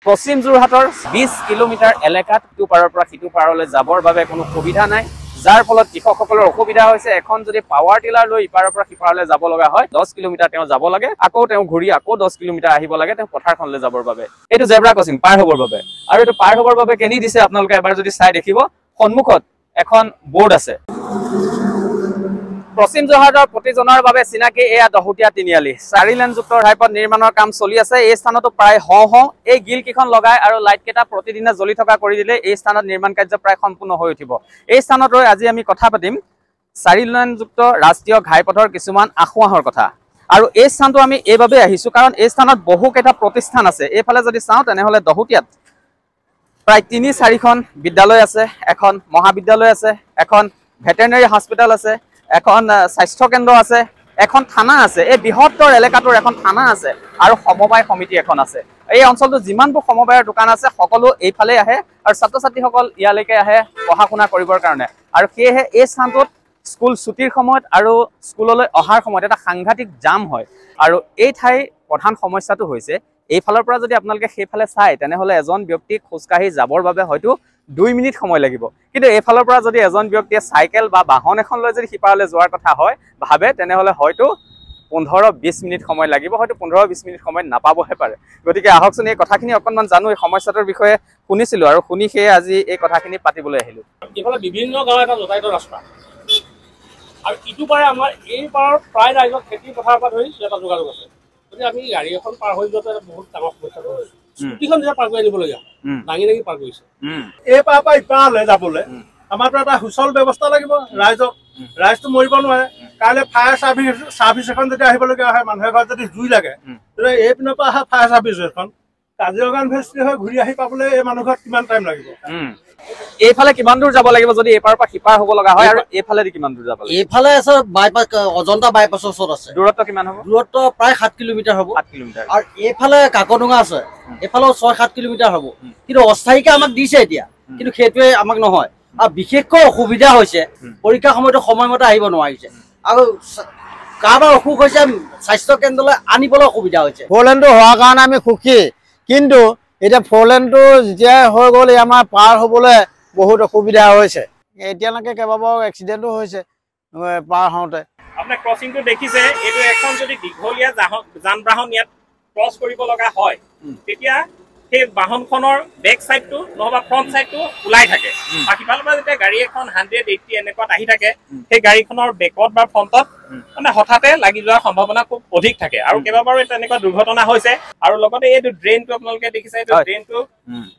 পশ্চিম যোৰহাটৰ 20 কিলোমিটাৰ এলেকাত ইটো পাৰৰ পৰা সিটো পাৰলৈ যাবৰ বাবে কোনো সুবিধা নাই, যাৰ ফলত কৃষকসকলৰ অসুবিধা হৈছে। এখন যদি পাৱাৰ টিলাৰ লৈ ইপাৰৰ পৰা সিপাৰলৈ যাব লগা হয় 10 কিলোমিটাৰ তেওঁ যাব লাগে, আকৌ তেওঁ ঘূৰি আকৌ 10 কিলোমিটাৰ আহিব লাগে তেওঁ পথাৰখনলৈ যাবৰ বাবে। এইটো জেব্ৰা ক্ৰচিং পাৰ হ'বৰ বাবে, আৰু এইটো পাৰ হ'বৰ বাবে কেনি দিছে আপোনালোকে এবাৰ যদি চাই দেখিব, সন্মুখত এখন বোৰ্ড আছে। পশ্চিম যোৰহাটৰ প্ৰতিজনৰ বাবে চিনাকি এয়া দহোটীয়া তিনিআলি 4 লেনযুক্ত ঘাইপথ নিৰ্মাণৰ কাম চলি আছে। এই স্থানতো প্ৰায় এই গিল কেইখন লগাই আৰু লাইট কেইটা প্ৰতিদিনে জ্বলি থকা কৰি দিলে এই স্থানত নিৰ্মাণ কাৰ্য প্ৰায় সম্পূৰ্ণ হৈ উঠিব। এই স্থানত ৰৈ আজি আমি কথা পাতিম 4 লেনযুক্ত ৰাষ্ট্ৰীয় ঘাইপথৰ কিছুমান আসোঁৱাহৰ কথা। আৰু এই স্থানটো আমি এইভাবে আহিছো কাৰণ এই স্থানত বহুকেইটা প্ৰতিষ্ঠান আছে। এইফালে যদি চাওঁ তেনেহ'লে দহোটীয়াত প্ৰায় 3-4খন বিদ্যালয় আছে, এখন মহাবিদ্যালয় আছে, এখন ভেটেৰিনেৰী হস্পিটেল আছে, এখন স্বাস্থ্য কেন্দ্ৰ আছে, এখন থানা আছে। এই বৃহত্তৰ এলেকাটোৰ এখন থানা আছে আৰু সমবায় সমিতি এখন আছে। এই অঞ্চলটো যিমানবোৰ সমবায়ৰ দোকান আছে সকলো এইফালে আহে আৰু ছাত্ৰ ছাত্ৰীসকল ইয়ালৈকে আহে পঢ়া শুনা কৰিবৰ কাৰণে। আৰু সেয়েহে এই স্থানটোত স্কুল ছুটিৰ সময়ত আৰু স্কুললৈ অহাৰ সময়ত এটা সাংঘাতিক জাম হয়। আৰু এই ঠাইৰ প্ৰধান সমস্যাটো হৈছে এইফালৰ পৰা যদি আপোনালোকে সেইফালে চাই তেনেহ'লে এজন ব্যক্তিক খোজকাঢ়ি যাবৰ বাবে হয়তো 2 মিনিট সময় লাগিব, কিন্তু এইফালৰ পৰা যদি এজন ব্যক্তিয়ে চাইকেল বা বাহন এখন লৈ যদি সিপাৰলৈ যোৱাৰ কথা ভাবে তেনেহ'লে হয়তো 15-20 মিনিট সময় লাগিব, হয়তো 15-20 মিনিট সময় নাপাবহে পাৰে। গতিকে আহকচোন এই কথাখিনি অকণমান জানো, এই সমস্যাটোৰ বিষয়ে শুনিছিলোঁ আৰু শুনি সেয়ে আজি এই কথাখিনি পাতিবলৈ আহিলোঁ। এইফালে বিভিন্ন গাঁৱৰ এটা যাতায়াতৰ ৰাস্তা আৰু ইটো পাৰে আমাৰ এই পাৰৰ প্ৰায় ৰাইজৰ খেতি পথাৰৰ পৰা ধৰি এটা যোগাযোগ আছে। যদি আমি গাড়ী এখন পাৰ হৈ যোৱাটো এটা বহুত ডাঙৰ সমস্যা হৈছে। স্কুটিখন যেতিয়া পাৰ কৰি আনিবলগীয়া দাঙি পাৰ কৰিছে। এই পাৰৰ পৰা ইপাৰলৈ যাবলৈ আমাৰতো এটা সুচল ব্যৱস্থা লাগিব। ৰাইজটো মৰিব নোৱাৰে। কাইলৈ ফায়াৰ চাৰ্ভিচ এখন যদি আহিবলগীয়া হয়, মানুহে ঘৰত যদি জুই লাগে তেতিয়া এই পিনৰ পৰা অহা ফায়াৰ চাৰ্ভিচ এখন কাজিৰঙা ইউনিভাৰ্চিটি হৈ ঘূৰি আহি পাবলৈ এই মানুহ ঘৰত কিমান টাইম লাগিব? এইফালে কিমান দূৰ যাব লাগিব যদি এইপাৰৰ পৰা সিপাৰ হ'ব লগা হয়, আৰু এইফালে কিমান দূৰ যাব লাগিব? এইফালে আছে বাইপাছ, অজন্তা বাইপাছৰ ওচৰত আছে। দূৰত্ব কিমান হ'ব? দূৰত্ব প্ৰায় 7 কিলোমিটাৰ হ'ব। 7 কিলোমিটাৰ। আৰু এইফালে কাকডোঙা আছে, এইফালেও 6-7 কিলোমিটাৰ হ'ব। কিন্তু অস্থায়ীকে আমাক দিছে এতিয়া, কিন্তু সেইটোৱে আমাক নহয়। আৰু বিশেষকৈ অসুবিধা হৈছে পৰীক্ষাৰ সময়তো সময়মতে আহিব নোৱাৰিছে, আৰু কাৰোবাৰ অসুখ হৈছে স্বাস্থ্য কেন্দ্ৰলৈ আনিবলৈ অসুবিধা হৈছে। 4 লেনটো হোৱাৰ কাৰণে আমি সুখী, কিন্তু এতিয়া 4 লেনটো যেতিয়া হৈ গ'ল আমাৰ পাৰ হ'বলৈ বহুত অসুবিধা হৈছে। এতিয়ালৈকে কেইবাবাৰো এক্সিডেণ্টো হৈছে পাৰ হওঁতে। আপোনাৰ ক্ৰচিংটো দেখিছে, এইটো এখন যদি দীঘলীয়া যান বাহন ইয়াত ক্ৰছ কৰিব লগা হয় তেতিয়া সেই বাহনখনৰ বেক চাইডটো নহবা ফ্ৰণ্ট চাইডটো ওলাই থাকে। আৰু সিফালৰ পৰা যেতিয়া গাড়ী এখন 180 এনেকুৱাত আহি থাকে, সেই গাড়ীখনৰ বেকত বা ফ্ৰণ্টত মানে হঠাতে লাগি যোৱাৰ সম্ভাৱনা খুব অধিক থাকে। আৰু কেইবাবাৰো তেনেকুৱা দুৰ্ঘটনা হৈছে। আৰু লগতে এইটো ড্ৰেইনটো আপোনালোকে দেখিছে, এইটো ড্ৰেইনটো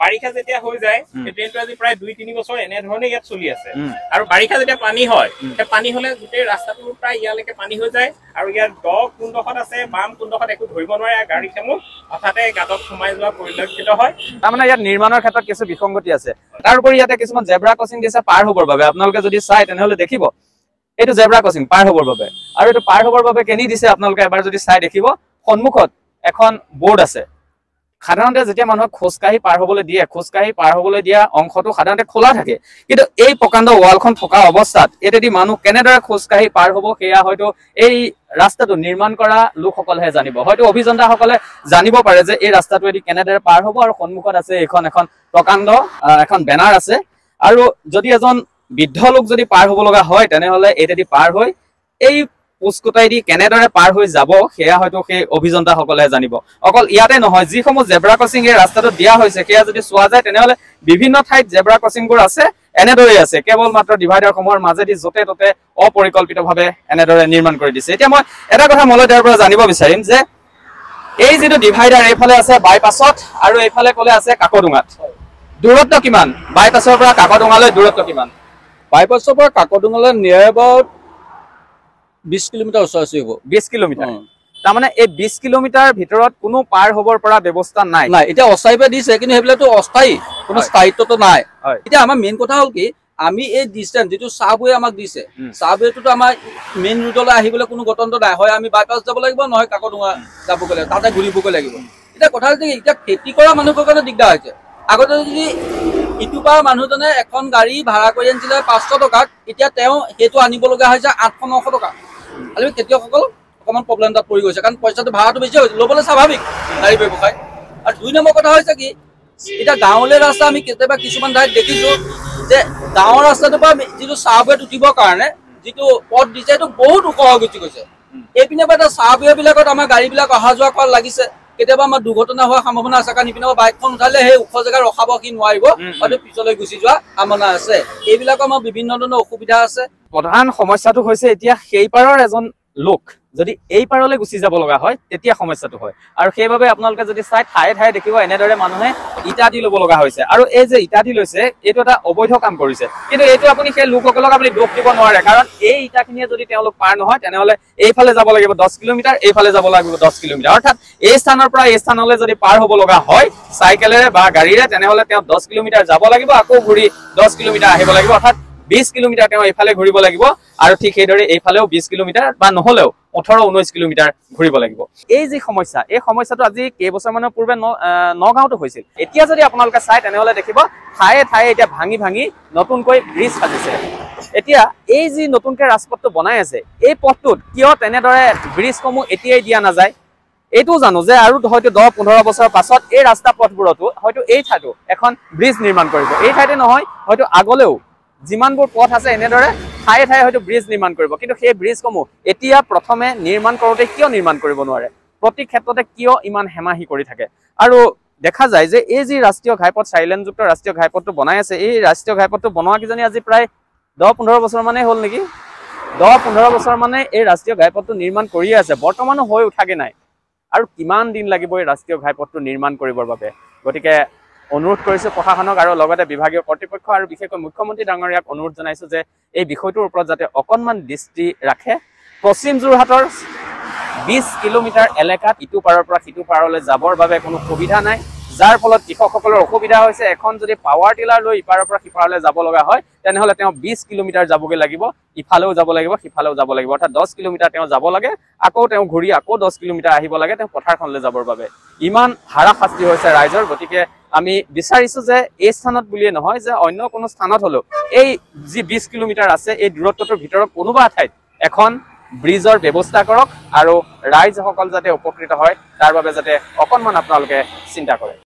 বাৰিষা যেতিয়া হৈ যায়, এই ড্ৰেইনটো আজি প্ৰায় 2-3 বছৰ এনেধৰণে ইয়াত চলি আছে। আৰু বাৰিষা যেতিয়া পানী হয়, সেই পানী হ'লে গোটেই ৰাস্তাটো প্ৰায় ইয়ালৈকে পানী হৈ যায়। আৰু ইয়াৰ দ কোনডোখৰত আছে বাম কোনডোখৰত একো ধৰিব নোৱাৰে। গাড়ীসমূহ হঠাতে গাঁতত সোমাই যোৱা পৰিলক্ষিত হয়। তাৰমানে ইয়াত নিৰ্মাণৰ ক্ষেত্ৰত কিছু বিসংগতি আছে। তাৰোপৰি ইয়াতে কিছুমান জেব্ৰা ক্ৰচিং দিছে পাৰ হ'বৰ বাবে। আপোনালোকে যদি চাই তেনেহ'লে দেখিব এইটো জেব্ৰা ক্ৰচিং পাৰ হ'বৰ বাবে, আৰু এইটো পাৰ হ'বৰ বাবে কেনি দিছে আপোনালোকে এবাৰ যদি চাই দেখিব, সন্মুখত এখন বোৰ্ড আছে। সাধাৰণতে যেতিয়া মানুহক খোজকাঢ়ি পাৰ হ'বলৈ দিয়ে, খোজকাঢ়ি পাৰ হ'বলৈ দিয়া অংশটো সাধাৰণতে খোলা থাকে, কিন্তু এই প্ৰকাণ্ড ৱালখন থকা অৱস্থাত এতেদি মানুহ কেনেদৰে খোজকাঢ়ি পাৰ হ'ব সেয়া হয়তো এই ৰাস্তাটো নিৰ্মাণ কৰা লোকসকলেহে জানিব। হয়তো অভিযন্তাসকলে জানিব পাৰে যে এই ৰাস্তাটোৱেদি কেনেদৰে পাৰ হ'ব। আৰু সন্মুখত আছে এখন প্ৰকাণ্ড এখন বেনাৰ আছে। আৰু যদি এজন বৃদ্ধ লোক যদি পাৰ হ'ব লগা হয় তেনেহ'লে এতেদি পাৰ হৈ এই পোষ্টকোটাইদি কেনেদৰে পাৰ হৈ যাব সেয়া হয়তো সেই অভিযন্তাসকলেহে জানিব। অকল ইয়াতে নহয়, যিসমূহ জেব্ৰা ক্ৰচিং এই ৰাস্তাটোত দিয়া হৈছে সেয়া যদি চোৱা যায় তেনেহ'লে বিভিন্ন ঠাইত জেব্ৰা ক্ৰচিংবোৰ আছে, এনেদৰেই আছে। কেৱল মাত্ৰ ডিভাইডাৰসমূহৰ মাজেদি য'তে ত'তে অপৰিকল্পিতভাৱে এনেদৰে নিৰ্মাণ কৰি দিছে। এতিয়া মই এটা কথা মলয়দাৰ পৰা জানিব বিচাৰিম যে এই যিটো ডিভাইডাৰ এইফালে আছে বাইপাছত আৰু এইফালে ক'লে আছে কাকডোঙাত, দূৰত্ব কিমান? বাইপাছৰ পৰা কাকডোঙালৈ দূৰত্ব কিমান? বাইপাছৰ পৰা কাকডোঙালৈ নিয়াৰ এবাউট 20 কিলোমিটাৰ ওচৰা-ওচৰি হ'ব। 20 কিলোমিটাৰ। তাৰমানে এই 20 কিলোমিটাৰ ভিতৰত কোনো পাৰ হ'বৰ পৰা ব্যৱস্থা নাই। এতিয়া অস্থায়ীভাৱে দিছে, কিন্তু সেইবিলাকতো অস্থায়ী, কোনো স্থায়িত্বটো নাই। এতিয়া আমাৰ মেইন কথা হ'ল কি, আমি এই ডিষ্টেঞ্চ যিটো চাবৱে আমাক দিছে, চাবৱেটোতো আমাৰ মেইন ৰোডলৈ আহিবলৈ কোনো গতন্ত্ৰ নাই। হয় আমি বাইপাছ যাব লাগিব, নহয় কাকডোঙা যাবগৈ লাগিব, তাতে ঘূৰিবগৈ লাগিব। এতিয়া কথা হৈছে এতিয়া খেতি কৰা মানুহৰ কাৰণে দিগদাৰ হৈছে। আগতে যদি ইটো পাৰ মানুহজনে এখন গাড়ী ভাড়া কৰি আনিছিলে 500 টকাত, এতিয়া তেওঁ সেইটো আনিব লগা হৈছে 800-900 টকা। খালি খেতিয়কসকল অকণমান প্ৰব্লেম তাত পৰি গৈছে, কাৰণ পইচাটো ভাড়াটো বেছি হৈছে, ল'বলৈ স্বাভাৱিক গাড়ী ব্যৱসায়। আৰু 2 নম্বৰ কথা হৈছে কি, এতিয়া গাঁৱলীয়া ৰাস্তা আমি কেতিয়াবা কিছুমান ঠাইত দেখিছো যে গাঁৱৰ ৰাস্তাটোৰ পৰা যিটো চাবৱেত উঠিবৰ কাৰণে যিটো পথ দিছে সেইটো বহুত ওখ হৈ গুচি গৈছে। এইপিনে পৰা এটা চাবৱে বিলাকত আমাৰ গাড়ীবিলাক অহা যোৱা কৰাত লাগিছে, কেতিয়াবা আমাৰ দুৰ্ঘটনা হোৱাৰ সম্ভাৱনা আছে, কাৰণ ইপিনে বাইকখন উঠালে সেই ওখ জেগাত ৰখাব সি নোৱাৰিব, হয়তো পিছলৈ গুচি যোৱা সম্ভাৱনা আছে। এইবিলাকৰ আমাৰ বিভিন্ন ধৰণৰ অসুবিধা আছে। প্ৰধান সমস্যাটো হৈছে এতিয়া সেই পাৰৰ এজন লোক যদি এই পাৰলৈ গুচি যাব লগা হয় তেতিয়া সমস্যাটো হয়। আৰু সেইবাবে আপোনালোকে যদি চাই ঠায়ে ঠায়ে দেখিব এনেদৰে মানুহে ইটা দি ল'ব লগা হৈছে। আৰু এই যে ইটা দি লৈছে এইটো এটা অবৈধ কাম কৰিছে, কিন্তু এইটো আপুনি সেই লোকসকলক আপুনি দোষ দিব নোৱাৰে, কাৰণ এই ইটাখিনিয়ে যদি তেওঁলোক পাৰ নহয় তেনেহ'লে এইফালে যাব লাগিব 10 কিলোমিটাৰ, এইফালে যাব লাগিব 10 কিলোমিটাৰ। অৰ্থাৎ এই স্থানৰ পৰা এই স্থানলৈ যদি পাৰ হ'ব লগা হয় চাইকেলেৰে বা গাড়ীৰে, তেনেহ'লে তেওঁ 10 কিলোমিটাৰ যাব লাগিব, আকৌ ঘূৰি 10 কিলোমিটাৰ আহিব লাগিব, অৰ্থাৎ 20 কিলোমিটাৰ তেওঁ এইফালে ঘূৰিব লাগিব। আৰু ঠিক সেইদৰে এইফালেও 20 কিলোমিটাৰ বা নহ'লেও 18-19 কিলোমিটাৰ ঘূৰিব লাগিব। এই যি সমস্যা, এই সমস্যাটো আজি কেইবছৰমানৰ পূৰ্বে নগাঁৱতো হৈছিল। এতিয়া যদি আপোনালোকে চাই তেনেহ'লে দেখিব ঠায়ে ঠায়ে এতিয়া ভাঙি ভাঙি নতুনকৈ ব্ৰিজ সাজিছে। এতিয়া এই যি নতুনকৈ ৰাজপথটো বনাই আছে এই পথটোত কিয় তেনেদৰে ব্ৰিজসমূহ এতিয়াই দিয়া নাযায়? এইটোও জানো যে আৰু হয়তো 10-15 বছৰৰ পাছত এই ৰাস্তা পথবোৰতো হয়তো এই ঠাইতো এখন ব্ৰিজ নিৰ্মাণ কৰিব। এই ঠাইতে নহয়, হয়তো আগলেও যিমানবোৰ পথ আছে এনেদৰে ঠায়ে ঠায়ে হয়তো ব্ৰিজ নিৰ্মাণ কৰিব। কিন্তু সেই ব্ৰিজসমূহ এতিয়া প্ৰথমে নিৰ্মাণ কৰোঁতে কিয় নিৰ্মাণ কৰিব নোৱাৰে? প্ৰতি ক্ষেত্ৰতে কিয় ইমান হেমাহি কৰি থাকে? আৰু দেখা যায় যে এই যি ৰাষ্ট্ৰীয় ঘাইপথ 4 লেনযুক্ত ৰাষ্ট্ৰীয় ঘাইপথটো বনাই আছে, এই ৰাষ্ট্ৰীয় ঘাইপথটো বনোৱা কিজানি আজি প্ৰায় 10-15 বছৰ মানেই হ'ল নেকি? 10-15 বছৰ মানে এই ৰাষ্ট্ৰীয় ঘাইপথটো নিৰ্মাণ কৰিয়ে আছে, বৰ্তমানো হৈ উঠাগে নাই। আৰু কিমান দিন লাগিব এই ৰাষ্ট্ৰীয় ঘাইপথটো নিৰ্মাণ কৰিবৰ বাবে? গতিকে অনুৰোধ কৰিছোঁ প্ৰশাসনক আৰু লগতে বিভাগীয় কৰ্তৃপক্ষ আৰু বিশেষকৈ মুখ্যমন্ত্ৰী ডাঙৰীয়াক অনুৰোধ জনাইছোঁ যে এই বিষয়টোৰ ওপৰত যাতে অকণমান দৃষ্টি ৰাখে। পশ্চিম যোৰহাটৰ 20 কিলোমিটাৰ এলেকাত ইটো পাৰৰ পৰা সিটো পাৰলৈ যাবৰ বাবে কোনো সুবিধা নাই, যাৰ ফলত কৃষকসকলৰ অসুবিধা হৈছে। এখন যদি পাৱাৰ টিলাৰ লৈ ইপাৰৰ পৰা সিপাৰলৈ যাব লগা হয় তেনেহ'লে তেওঁ 20 কিলোমিটাৰ যাবগৈ লাগিব, ইফালেও যাব লাগিব সিফালেও যাব লাগিব, অৰ্থাৎ 10 কিলোমিটাৰ তেওঁ যাব লাগে, আকৌ তেওঁ ঘূৰি আকৌ 10 কিলোমিটাৰ আহিব লাগে তেওঁ পথাৰখনলৈ যাবৰ বাবে। ইমান হাৰাশাস্তি হৈছে ৰাইজৰ। গতিকে আমি বিচাৰিছোঁ যে এই স্থানত বুলিয়ে নহয়, যে অন্য কোনো স্থানত হ'লেও এই যি 20 কিলোমিটাৰ আছে এই দূৰত্বটোৰ ভিতৰত কোনোবা ঠাইত এখন ব্ৰিজৰ ব্যৱস্থা কৰক আৰু ৰাইজসকল যাতে উপকৃত হয় তাৰ বাবে যাতে অকণমান আপোনালোকে চিন্তা কৰে।